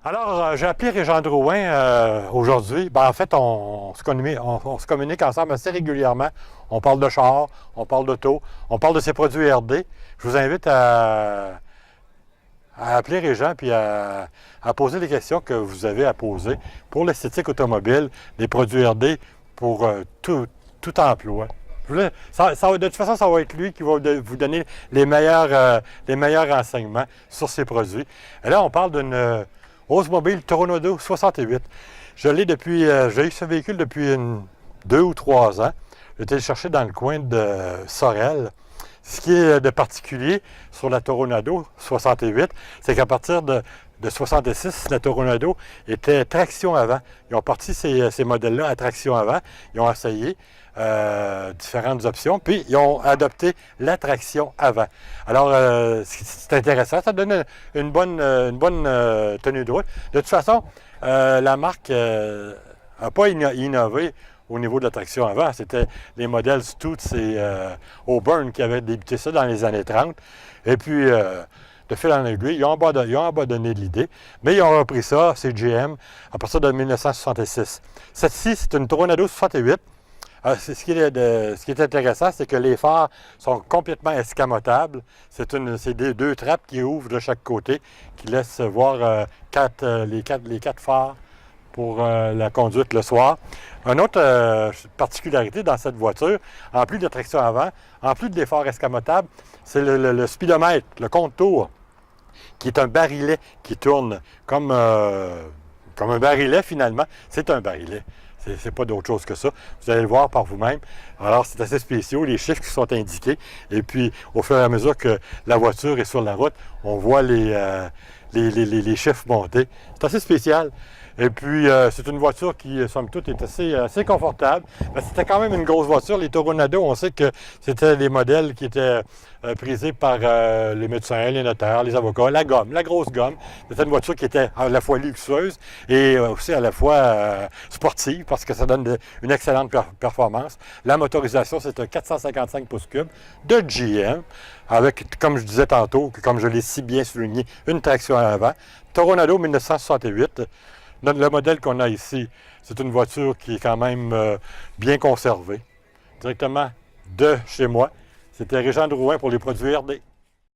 Alors, j'ai appelé Régent Drouin aujourd'hui. En fait, on se communique ensemble assez régulièrement. On parle de char, on parle d'auto, on parle de ses produits RD. Je vous invite à appeler Régent puis à poser les questions que vous avez à poser pour l'esthétique automobile, les produits RD pour tout emploi. De toute façon, ça va être lui qui va vous donner les meilleurs renseignements sur ces produits. Et là, on parle d'une Oldsmobile Toronado 68. J'ai eu ce véhicule depuis 2 ou 3 ans. J'ai été le chercher dans le coin de Sorel. Ce qui est de particulier sur la Toronado 68, c'est qu'à partir de 66, la Toronado était traction avant. Ils ont parti ces modèles-là à traction avant. Ils ont essayé différentes options, puis ils ont adopté la traction avant. Alors, c'est intéressant. Ça donne une bonne tenue de route. De toute façon, la marque n'a pas innové au niveau de la traction avant. C'était les modèles Stutz et Auburn qui avaient débuté ça dans les années 30. Et puis, de fil en aiguille, ils ont abandonné l'idée, mais ils ont repris ça, c'est GM, à partir de 1966. Celle-ci, c'est une Toronado 68. Ce qui est intéressant, c'est que les phares sont complètement escamotables. C'est deux trappes qui ouvrent de chaque côté, qui laissent voir les quatre phares pour la conduite le soir. Une autre particularité dans cette voiture, en plus de la traction avant, en plus des phares escamotables, c'est le speedomètre, le compte-tour, qui est un barillet qui tourne comme un barillet finalement. C'est un barillet. C'est pas d'autre chose que ça. Vous allez le voir par vous-même. Alors, c'est assez spécial, les chiffres qui sont indiqués. Et puis, au fur et à mesure que la voiture est sur la route, on voit les chiffres monter. C'est assez spécial. Et puis, c'est une voiture qui, somme toute, est assez confortable. Mais c'était quand même une grosse voiture. Les Toronado, on sait que c'était des modèles qui étaient prisés par les médecins, les notaires, les avocats, la grosse gomme. C'était une voiture qui était à la fois luxueuse et aussi à la fois sportive parce que ça donne une excellente performance. La motorisation, c'est un 455 pouces cubes de GM avec, comme je disais tantôt, comme je l'ai si bien souligné, une traction à l'avant. Toronado 1968. Le modèle qu'on a ici, c'est une voiture qui est quand même bien conservée. Directement de chez moi, c'était Régent Drouin pour les produits RD.